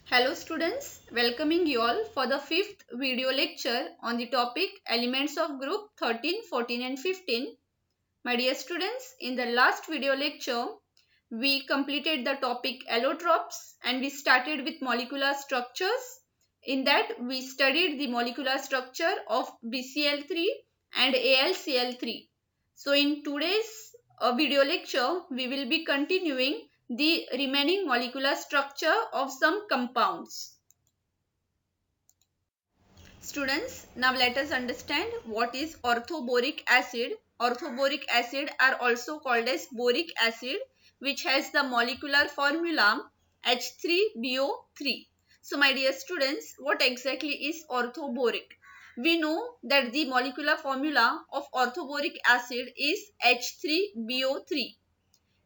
Hello students, welcoming you all for the fifth video lecture on the topic Elements of Group 13, 14 and 15. My dear students, in the last video lecture, we completed the topic allotropes and we started with molecular structures. In that, we studied the molecular structure of BCl3 and AlCl3. So in today's video lecture, we will be continuing the remaining molecular structure of some compounds. Students, now let us understand what is orthoboric acid. Orthoboric acid are also called as boric acid, which has the molecular formula H3BO3. So my dear students, what exactly is orthoboric? We know that the molecular formula of orthoboric acid is H3BO3.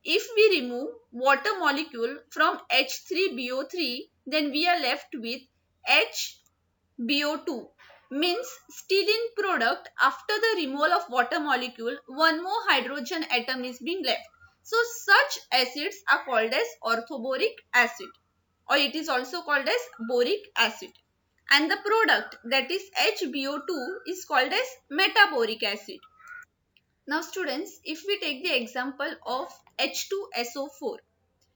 If we remove water molecule from H3BO3, then we are left with HBO2. Means still in product, after the removal of water molecule, one more hydrogen atom is being left. So such acids are called as orthoboric acid, or it is also called as boric acid. And the product, that is HBO2, is called as metaboric acid. Now students, if we take the example of H2SO4,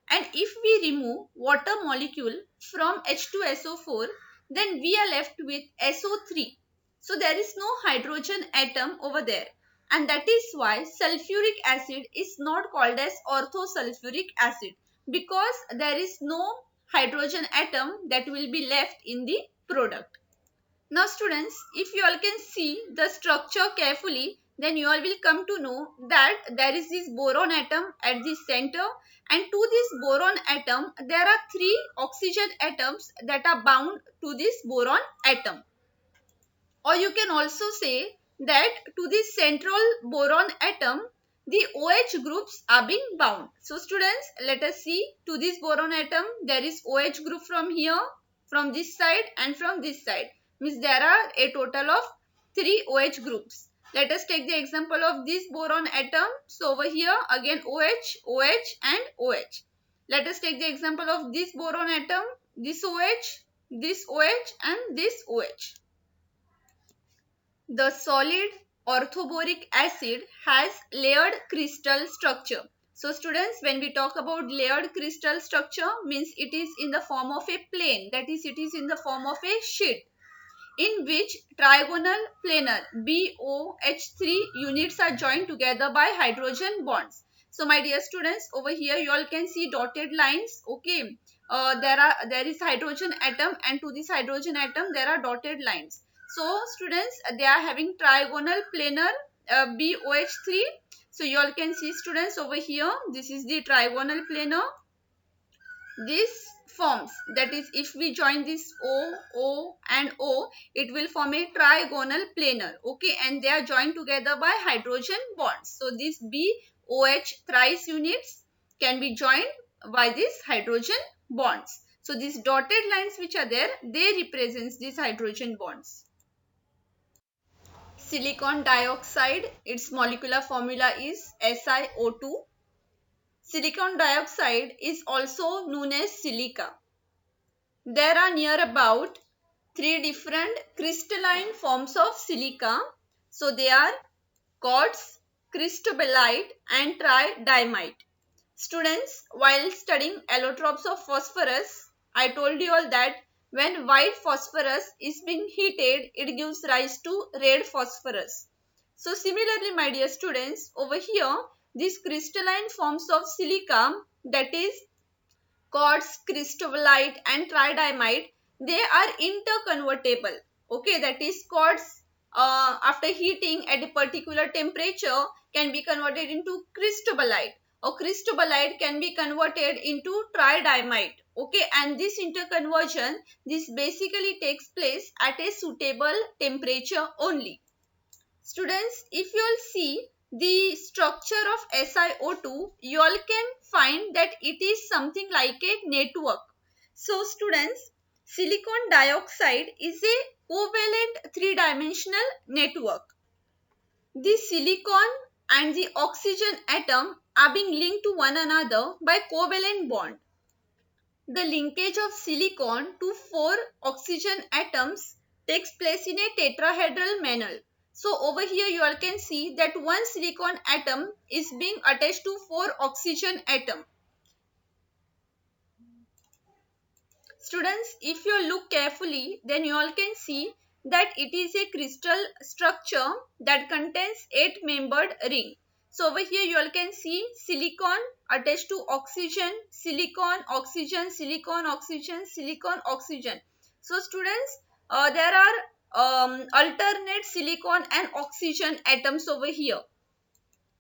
and if we remove water molecule from H2SO4, then we are left with SO3. So there is no hydrogen atom over there. And that is why sulfuric acid is not called as orthosulfuric acid, because there is no hydrogen atom that will be left in the product. Now students, if you all can see the structure carefully, then you all will come to know that there is this boron atom at the center, and to this boron atom there are three oxygen atoms that are bound to this boron atom. Or you can also say that to this central boron atom the OH groups are being bound. So students, let us see, to this boron atom there is OH group from here, from this side and from this side. Means there are a total of 3 OH groups. Let us take the example of this boron atom. So over here again OH, OH and OH. Let us take the example of this boron atom, this OH and this OH. The solid orthoboric acid has layered crystal structure. So students, when we talk about layered crystal structure, means it is in the form of a plane, that is it is in the form of a sheet in which trigonal planar BOH3 units are joined together by hydrogen bonds. So my dear students, over here you all can see dotted lines. Okay, there is hydrogen atom, and to this hydrogen atom there are dotted lines. So students, they are having trigonal planar BOH3. So you all can see students over here, this is the trigonal planar. This forms, that is if we join this O and O, it will form a trigonal planar. Okay, and they are joined together by hydrogen bonds. So these BOH thrice units can be joined by these hydrogen bonds. So these dotted lines which are there, they represent these hydrogen bonds. Silicon dioxide, its molecular formula is SiO2. Silicon dioxide is also known as silica. There are near about 3 different crystalline forms of silica. So they are quartz, cristobalite and tridymite. Students, while studying allotropes of phosphorus, I told you all that when white phosphorus is being heated, it gives rise to red phosphorus. So similarly, my dear students, over here, these crystalline forms of silica, that is quartz, cristobalite and tridymite, they are interconvertible. Okay, that is quartz after heating at a particular temperature can be converted into cristobalite, or cristobalite can be converted into tridymite. Okay, and this interconversion, this basically takes place at a suitable temperature only. Students, if you all see the structure of SiO2, you all can find that it is something like a network. So students, silicon dioxide is a covalent three-dimensional network. The silicon and the oxygen atom are being linked to one another by covalent bond. The linkage of silicon to 4 oxygen atoms takes place in a tetrahedral manner. So over here you all can see that one silicon atom is being attached to 4 oxygen atoms. Students, if you look carefully, then you all can see that it is a crystal structure that contains 8-membered ring. So over here you all can see silicon attached to oxygen, silicon, oxygen, silicon, oxygen, silicon, oxygen. So students, there are alternate silicon and oxygen atoms over here.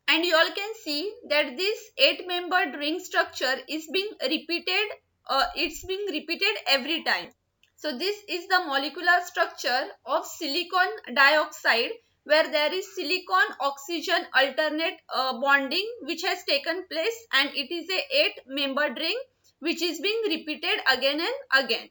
And you all can see that this 8-membered ring structure is being repeated. It's being repeated every time. So this is the molecular structure of silicon dioxide, where there is silicon oxygen alternate bonding which has taken place, and it is a 8-membered ring which is being repeated again and again.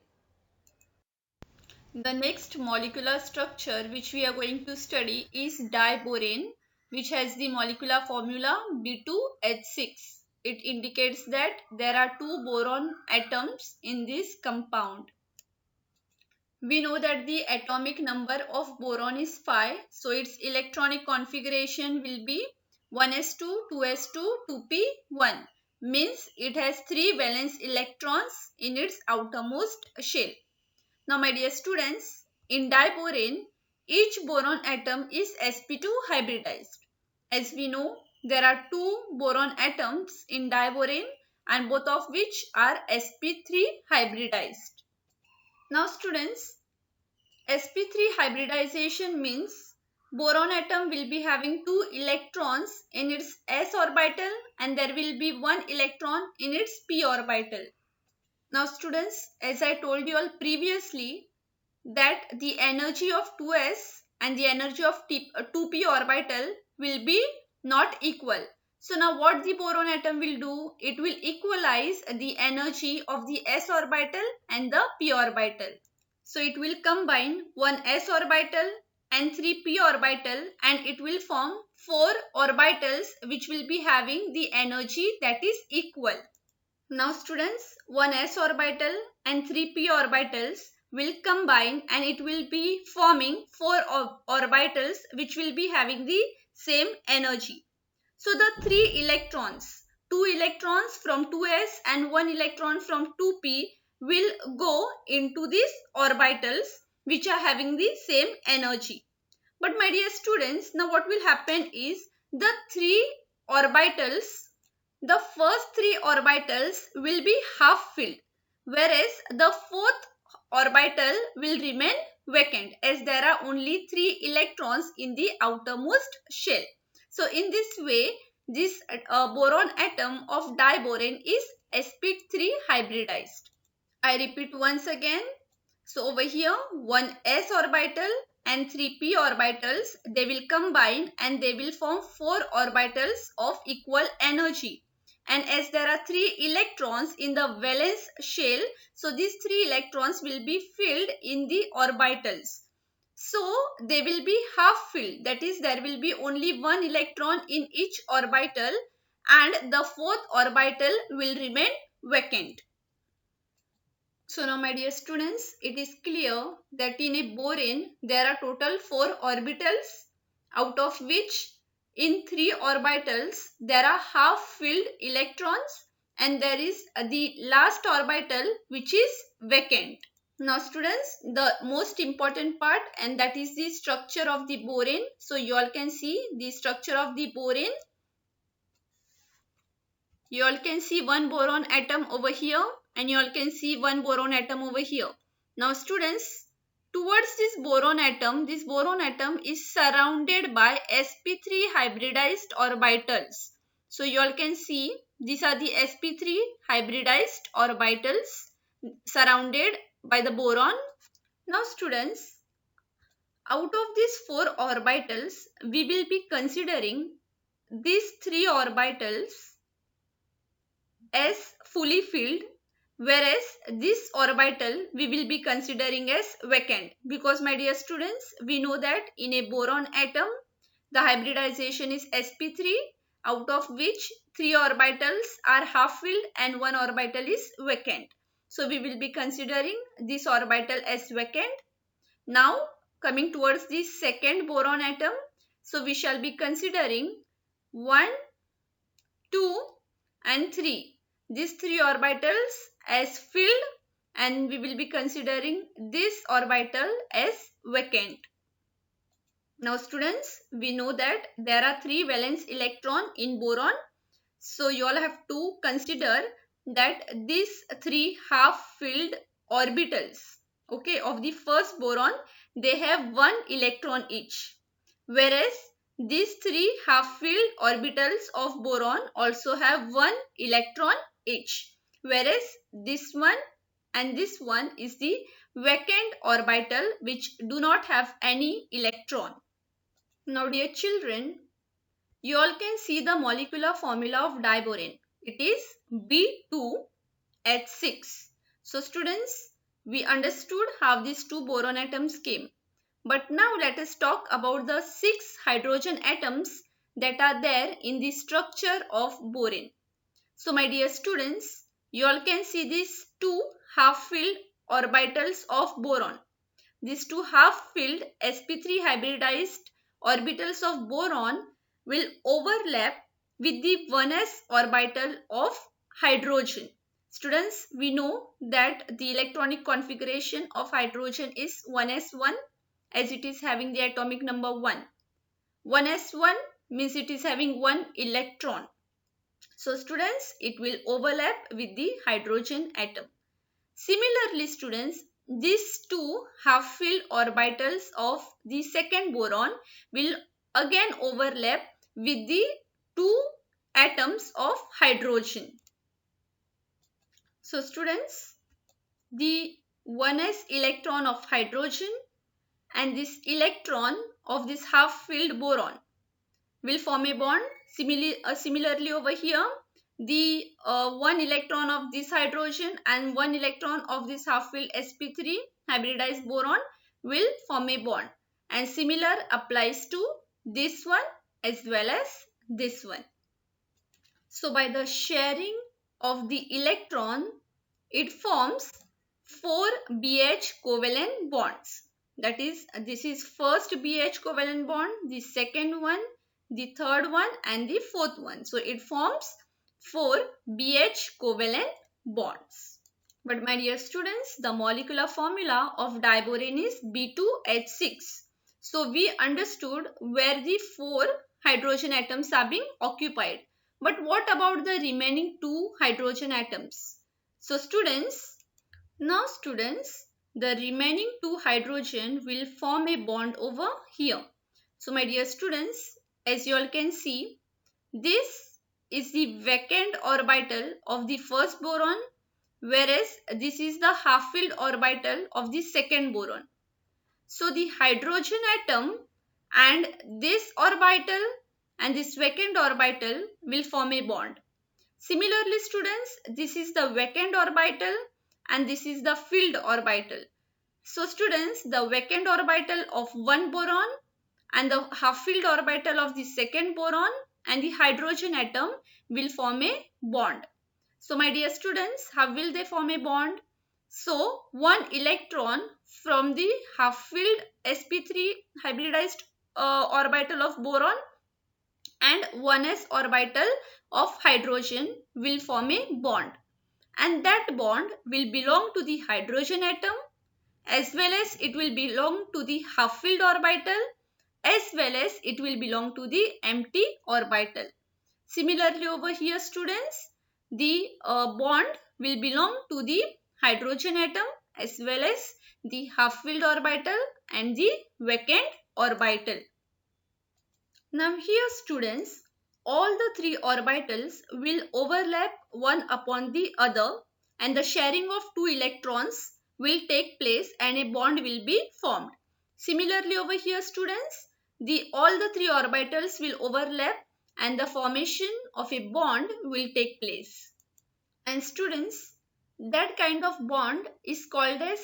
The next molecular structure which we are going to study is diborane, which has the molecular formula B2H6. It indicates that there are 2 boron atoms in this compound. We know that the atomic number of boron is 5, so its electronic configuration will be 1s2, 2s2, 2p1. Means it has 3 valence electrons in its outermost shell. Now my dear students, in diborane, each boron atom is sp2 hybridized. As we know, there are 2 boron atoms in diborane, and both of which are sp3 hybridized. Now students, sp3 hybridization means boron atom will be having 2 electrons in its s orbital, and there will be 1 electron in its p orbital. Now students, as I told you all previously, that the energy of 2s and the energy of 2p orbital will be not equal. So now what the boron atom will do? It will equalize the energy of the s orbital and the p orbital. So it will combine one s orbital and 3 p orbital, and it will form 4 orbitals which will be having the energy that is equal. Now students, one s orbital and 3 p orbitals will combine, and it will be forming 4 orbitals which will be having the same energy. So the 3 electrons, 2 electrons from 2s and 1 electron from 2p will go into these orbitals which are having the same energy. But my dear students, now what will happen is the 3 orbitals, the first 3 orbitals will be half filled, whereas the fourth orbital will remain vacant, as there are only 3 electrons in the outermost shell. So in this way, this boron atom of diborane is sp3 hybridized. I repeat once again. So over here, one s orbital and 3 p orbitals, they will combine and they will form 4 orbitals of equal energy. And as there are 3 electrons in the valence shell, so these 3 electrons will be filled in the orbitals. So they will be half filled, that is, there will be only 1 electron in each orbital, and the fourth orbital will remain vacant. So now my dear students, it is clear that in a borane there are total 4 orbitals, out of which in 3 orbitals there are half filled electrons, and there is the last orbital which is vacant. Now students, the most important part, and that is the structure of the borane. So you all can see the structure of the borane. You all can see one boron atom over here, and you all can see one boron atom over here. Now students, towards this boron atom is surrounded by sp3 hybridized orbitals. So you all can see these are the sp3 hybridized orbitals surrounded by the boron. Now students, out of these 4 orbitals, we will be considering these 3 orbitals as fully filled, whereas this orbital we will be considering as vacant, because my dear students, we know that in a boron atom the hybridization is sp3, out of which 3 orbitals are half filled and 1 orbital is vacant. So we will be considering this orbital as vacant. Now coming towards the second boron atom, so we shall be considering 1, 2 and 3. These three orbitals as filled, and we will be considering this orbital as vacant. Now students, we know that there are 3 valence electron in boron. So you all have to consider that these 3 half-filled orbitals, okay, of the first boron, they have 1 electron each. Whereas these 3 half-filled orbitals of boron also have 1 electron each. Whereas this one and this one is the vacant orbital which do not have any electron. Now dear children, you all can see the molecular formula of diborane. It is B2H6. So students, we understood how these 2 boron atoms came. But now let us talk about the 6 hydrogen atoms that are there in the structure of boron. So my dear students, you all can see these 2 half-filled orbitals of boron. These 2 half-filled sp3 hybridized orbitals of boron will overlap with the 1s orbital of hydrogen. Students, we know that the electronic configuration of hydrogen is 1s1, as it is having the atomic number 1. 1s1 means it is having 1 electron. So students, it will overlap with the hydrogen atom. Similarly students, these 2 half-filled orbitals of the second boron will again overlap with the 2 atoms of hydrogen. So students, the 1s electron of hydrogen and this electron of this half-filled boron will form a bond. Similarly over here, the 1 electron of this hydrogen and 1 electron of this half-filled sp3 hybridized boron will form a bond, and similar applies to this one as well as this one. So by the sharing of the electron, it forms 4 BH covalent bonds. That is, this is first BH covalent bond, the second one, the third one and the fourth one. So it forms 4 BH covalent bonds. But my dear students, the molecular formula of diborane is B2H6. So we understood where the 4 hydrogen atoms are being occupied. But what about the remaining 2 hydrogen atoms? So students, the remaining 2 hydrogen will form a bond over here. So my dear students, as you all can see, this is the vacant orbital of the first boron, whereas this is the half-filled orbital of the second boron. So the hydrogen atom and this orbital and this vacant orbital will form a bond. Similarly students, this is the vacant orbital and this is the filled orbital. So students, the vacant orbital of one boron and the half-filled orbital of the second boron and the hydrogen atom will form a bond. So my dear students, how will they form a bond? So 1 electron from the half-filled sp3 hybridized orbital of boron and 1s orbital of hydrogen will form a bond, and that bond will belong to the hydrogen atom as well as it will belong to the half-filled orbital as well as it will belong to the empty orbital. Similarly over here students, the bond will belong to the hydrogen atom as well as the half-filled orbital and the vacant orbital. Now here students, all the 3 orbitals will overlap one upon the other and the sharing of 2 electrons will take place and a bond will be formed. Similarly over here students, all the 3 orbitals will overlap and the formation of a bond will take place. And students, that kind of bond is called as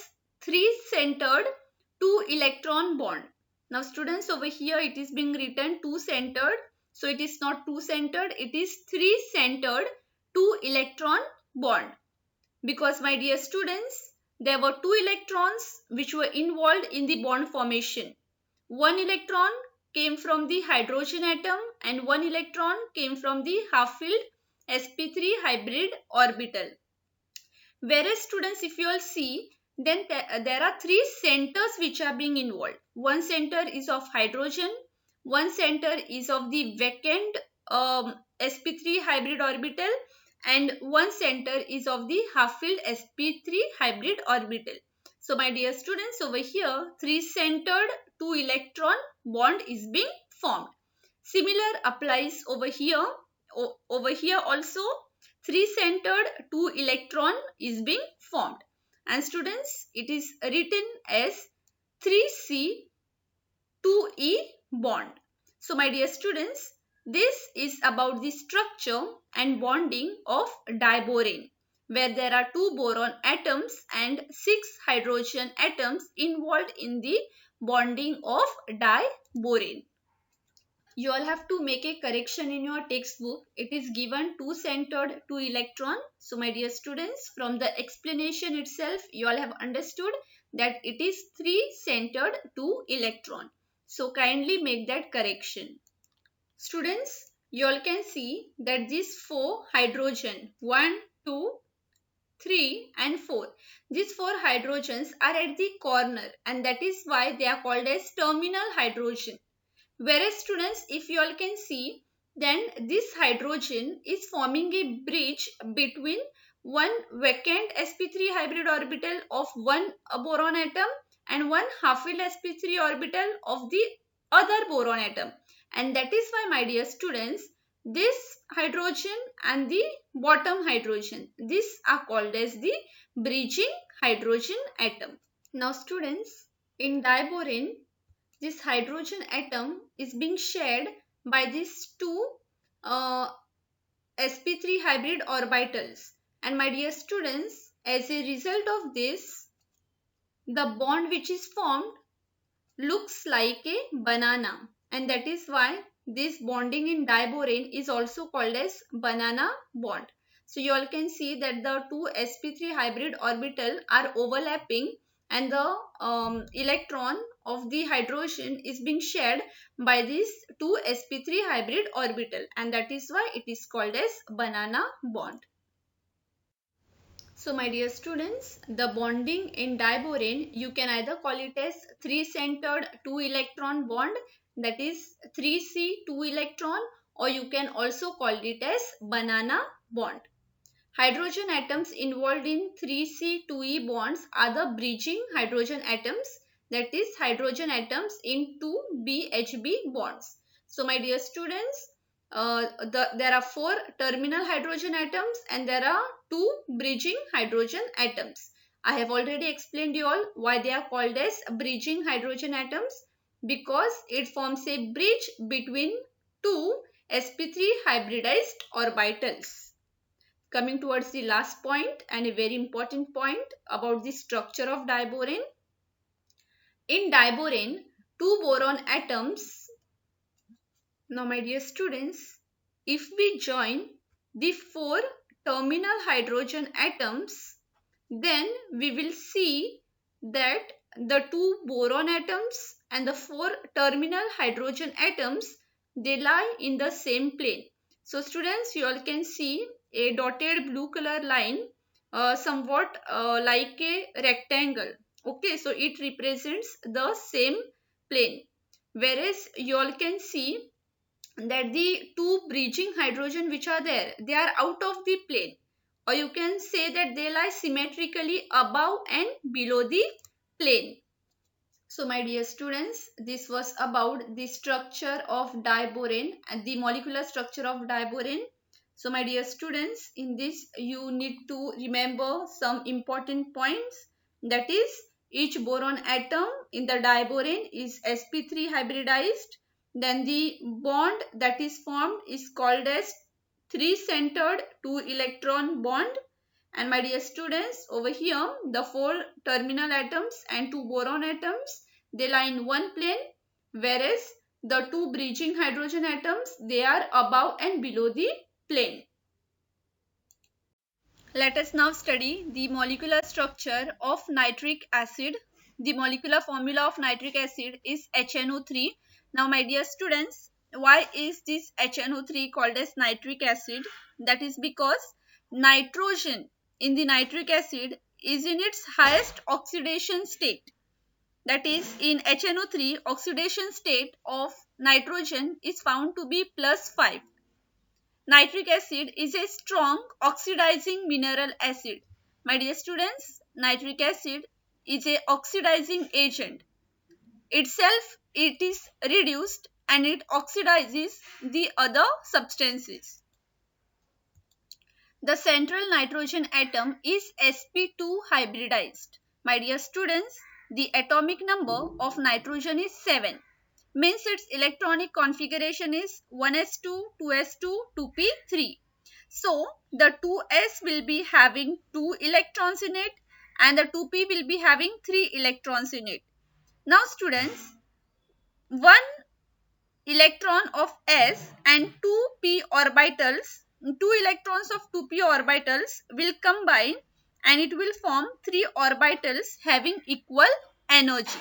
3-centered 2-electron bond. Now students, over here it is being written 2-centered. So it is not 2-centered, it is 3-centered 2-electron bond. Because, my dear students, there were two electrons which were involved in the bond formation. One electron came from the hydrogen atom and one electron came from the half-filled sp3 hybrid orbital. Whereas, students, if you all see, then there are three centers which are being involved. One center is of hydrogen, one center is of the vacant sp3 hybrid orbital, and one center is of the half-filled sp3 hybrid orbital. So, my dear students, over here, three-centered two electron bond is being formed. Similar applies over here. Over here also, three-centered two electron is being formed. And students, it is written as 3C 2E bond. So, my dear students, this is about the structure and bonding of diborane, where there are two boron atoms and 6 hydrogen atoms involved in the bonding of diborane. You all have to make a correction in your textbook. It is given two centered two electron. So, my dear students, from the explanation itself, you all have understood that it is three centered two electron. So, kindly make that correction. Students, you all can see that these four hydrogen, 1, 2, 3 and 4. These four hydrogens are at the corner, and that is why they are called as terminal hydrogen. Whereas, students, if you all can see, then this hydrogen is forming a bridge between one vacant sp3 hybrid orbital of one boron atom and one half-filled sp3 orbital of the other boron atom. And that is why, my dear students, this hydrogen and the bottom hydrogen, these are called as the bridging hydrogen atom. Now, students, in diborane, this hydrogen atom is being shared by these two sp3 hybrid orbitals. And, my dear students, as a result of this, the bond which is formed looks like a banana, and that is why this bonding in diborane is also called as banana bond. So, you all can see that the two sp3 hybrid orbital are overlapping, and the electron of the hydrogen is being shared by these two sp3 hybrid orbital, and that is why it is called as banana bond. So, my dear students, the bonding in diborane, you can either call it as three-centered two-electron bond, that is 3C 2 electron, or you can also call it as banana bond. Hydrogen atoms involved in 3C 2E bonds are the bridging hydrogen atoms, that is hydrogen atoms in two BHB bonds. So, my dear students, there are four terminal hydrogen atoms and there are two bridging hydrogen atoms. I have already explained you all why they are called as bridging hydrogen atoms, because it forms a bridge between two sp3 hybridized orbitals. Coming towards the last point and a very important point about the structure of diborane. In diborane, two boron atoms. Now, my dear students, if we join the four terminal hydrogen atoms, then we will see that the two boron atoms and the four terminal hydrogen atoms, they lie in the same plane. So, students, you all can see a dotted blue color line, somewhat like a rectangle. Okay, so it represents the same plane. Whereas you all can see that the two bridging hydrogen which are there, they are out of the plane, or you can say that they lie symmetrically above and below the plane. So, my dear students, this was about the structure of diborane and the molecular structure of diborane. So, my dear students, in this you need to remember some important points. That is, each boron atom in the diborane is sp3 hybridized. Then the bond that is formed is called as three-centered two-electron bond. And, my dear students, over here the four terminal atoms and two boron atoms, they lie in one plane, whereas the two bridging hydrogen atoms, they are above and below the plane. Let us now study the molecular structure of nitric acid. The molecular formula of nitric acid is HNO3. Now, my dear students, why is this HNO3 called as nitric acid? That is because nitrogen in the nitric acid is in its highest oxidation state. That is, in HNO3, oxidation state of nitrogen is found to be +5. Nitric acid is a strong oxidizing mineral acid. My dear students, nitric acid is a oxidizing agent. Itself, it is reduced and it oxidizes the other substances. The central nitrogen atom is sp2 hybridized. My dear students, the atomic number of nitrogen is 7. Means its electronic configuration is 1s2, 2s2, 2p3. So the 2s will be having 2 electrons in it and the 2p will be having 3 electrons in it. Now students, 1 electron of s and 2p orbitals, 2 electrons of 2p orbitals will combine and it will form 3 orbitals having equal energy.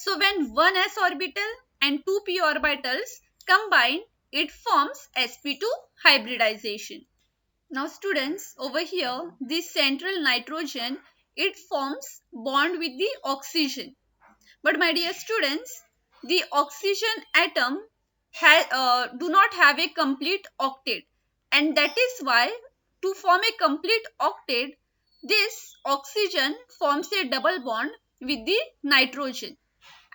So when one s orbital and two p orbitals combine, it forms sp2 hybridization. Now students, over here, this central nitrogen, it forms bond with the oxygen. But my dear students, the oxygen atom do not have a complete octet, and that is why to form a complete octet, this oxygen forms a double bond with the nitrogen.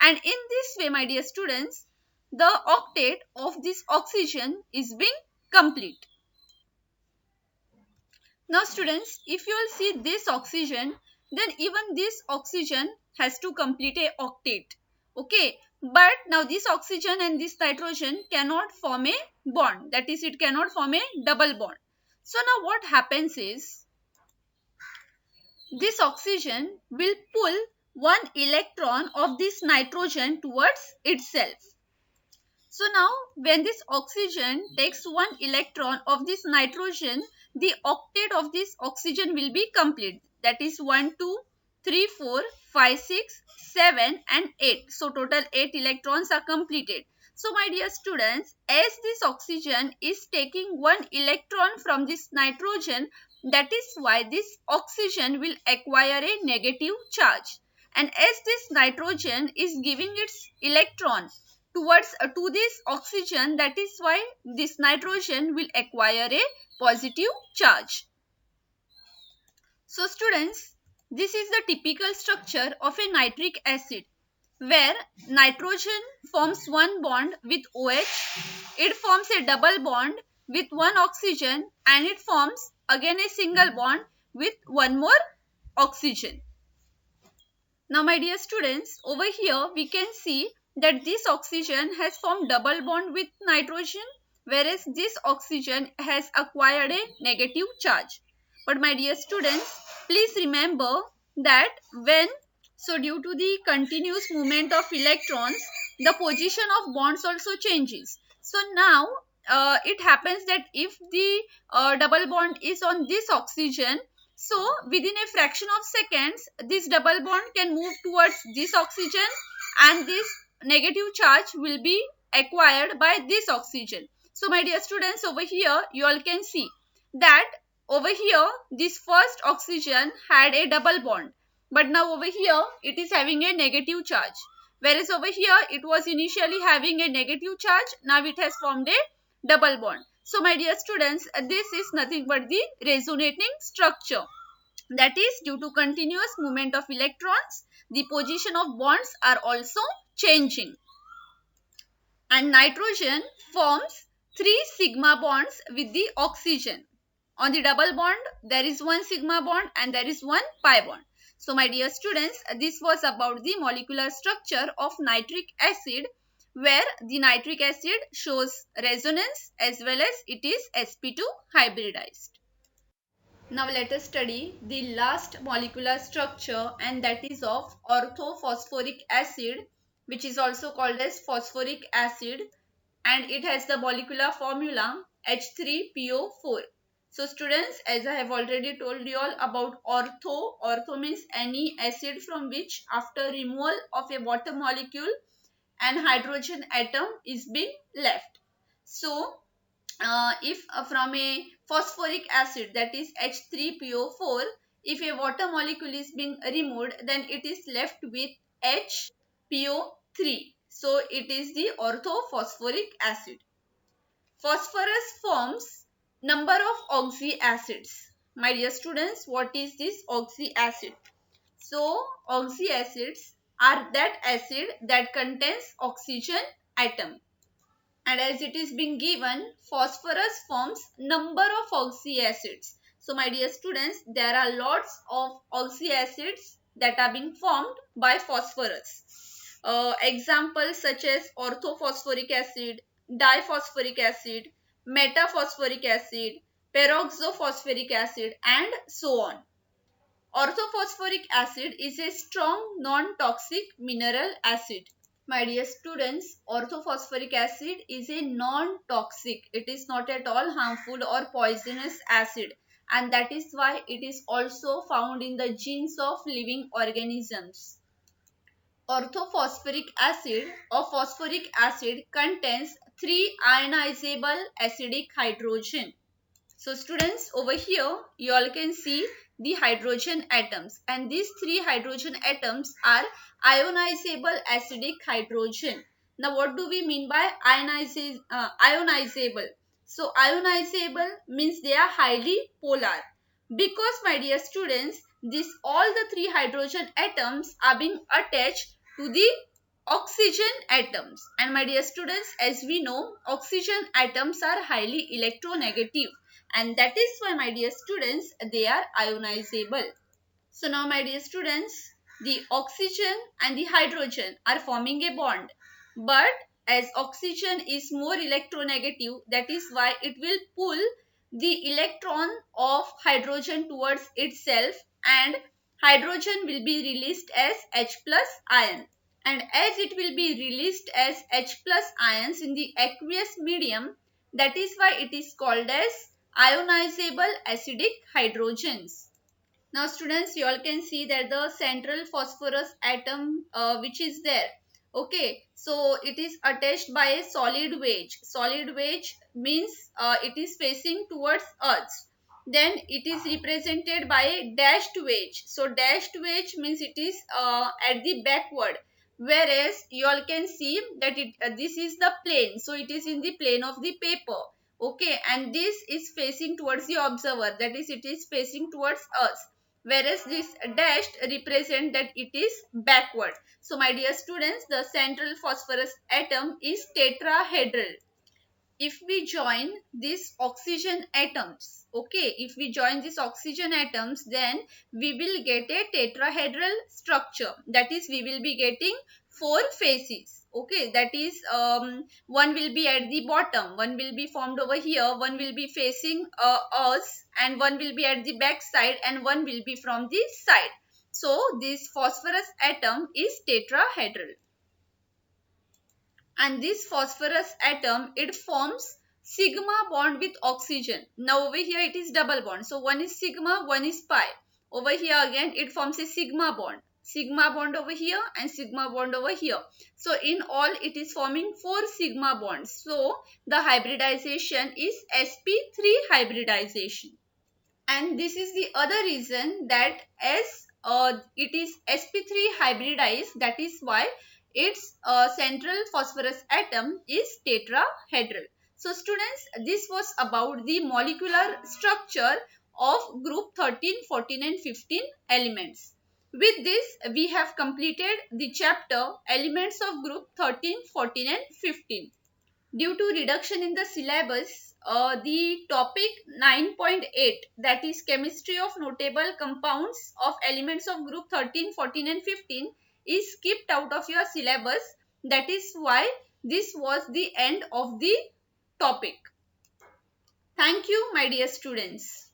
And in this way, my dear students, the octet of this oxygen is being complete. Now students, if you will see this oxygen, then even this oxygen has to complete a octet. Okay, but now this oxygen and this nitrogen cannot form a bond. That is, it cannot form a double bond. So now what happens is, this oxygen will pull one electron of this nitrogen towards itself. So now when this oxygen takes one electron of this nitrogen, the octet of this oxygen will be complete. That is 1, 2, 3, 4, 5, 6, 7 and 8. So total 8 electrons are completed. So my dear students, as this oxygen is taking one electron from this nitrogen, that is why this oxygen will acquire a negative charge. And as this nitrogen is giving its electron towards to this oxygen, that is why this nitrogen will acquire a positive charge. So students, this is the typical structure of a nitric acid, where nitrogen forms one bond with OH, it forms a double bond with one oxygen and it forms again a single bond with one more oxygen. Now my dear students, over here we can see that this oxygen has formed double bond with nitrogen, whereas this oxygen has acquired a negative charge. But my dear students, please remember that due to the continuous movement of electrons, the position of bonds also changes. So now it happens that if the double bond is on this oxygen, so within a fraction of seconds, this double bond can move towards this oxygen and this negative charge will be acquired by this oxygen. So my dear students, over here you all can see that over here this first oxygen had a double bond, but now over here it is having a negative charge. Whereas over here it was initially having a negative charge, now it has formed a double bond. So my dear students, this is nothing but the resonating structure. That is, due to continuous movement of electrons, the position of bonds are also changing. And nitrogen forms 3 sigma bonds with the oxygen. On the double bond, there is one sigma bond and there is one pi bond. So my dear students, this was about the molecular structure of nitric acid, where the nitric acid shows resonance as well as it is sp2 hybridized. Now let us study the last molecular structure, and that is of orthophosphoric acid, which is also called as phosphoric acid, and it has the molecular formula H3PO4. So students, as I have already told you all about ortho, ortho means any acid from which after removal of a water molecule and hydrogen atom is being left. So if from a phosphoric acid, that is H3PO4, if a water molecule is being removed, then it is left with HPO3. So it is the orthophosphoric acid. Phosphorus forms number of oxy acids. My dear students, what is this oxy acid? So oxy acids are that acid that contains oxygen atom. And as it is being given, phosphorus forms number of oxy acids. So my dear students, there are lots of oxy acids that are being formed by phosphorus. Examples such as orthophosphoric acid, diphosphoric acid, metaphosphoric acid, peroxophosphoric acid, and so on. Orthophosphoric acid is a strong non-toxic mineral acid. My dear students, orthophosphoric acid is a non-toxic. It is not at all harmful or poisonous acid, and that is why it is also found in the genes of living organisms. Orthophosphoric acid or phosphoric acid contains 3 ionizable acidic hydrogen. So students, over here you all can see the hydrogen atoms, and these 3 hydrogen atoms are ionizable acidic hydrogen. Now what do we mean by ionizable? So ionizable means they are highly polar, because my dear students, this all the 3 hydrogen atoms are being attached to the oxygen atoms, and my dear students, as we know, oxygen atoms are highly electronegative, and that is why my dear students, they are ionizable. So now my dear students, the oxygen and the hydrogen are forming a bond, but as oxygen is more electronegative, that is why it will pull the electron of hydrogen towards itself, and hydrogen will be released as H plus ion. And as it will be released as H plus ions in the aqueous medium, that is why it is called as ionizable acidic hydrogens. Now students, you all can see that the central phosphorus atom which is there. Okay, so it is attached by a solid wedge. Solid wedge means it is facing towards earth. Then it is represented by a dashed wedge. So dashed wedge means it is at the backward. Whereas you all can see that this is the plane. So it is in the plane of the paper. Okay, and this is facing towards the observer. That is, it is facing towards us, whereas this dashed represent that it is backward. So my dear students, the central phosphorus atom is tetrahedral. If we join these oxygen atoms, okay, if we join these oxygen atoms, then we will get a tetrahedral structure. That is, we will be getting 4 faces. Okay, that is, one will be at the bottom, one will be formed over here, one will be facing us, and one will be at the back side, and one will be from the side. So this phosphorus atom is tetrahedral, and this phosphorus atom, it forms sigma bond with oxygen. Now over here it is double bond, so one is sigma, one is pi. Over here again it forms a sigma bond over here and sigma bond over here. So in all it is forming 4 sigma bonds. So the hybridization is sp3 hybridization. And this is the other reason that as it is sp3 hybridized, that is why its central phosphorus atom is tetrahedral. So students, this was about the molecular structure of group 13, 14 and 15 elements. With this, we have completed the chapter elements of group 13, 14 and 15. Due to reduction in the syllabus, the topic 9.8, that is chemistry of notable compounds of elements of group 13, 14 and 15 is skipped out of your syllabus. That is why this was the end of the topic. Thank you, my dear students.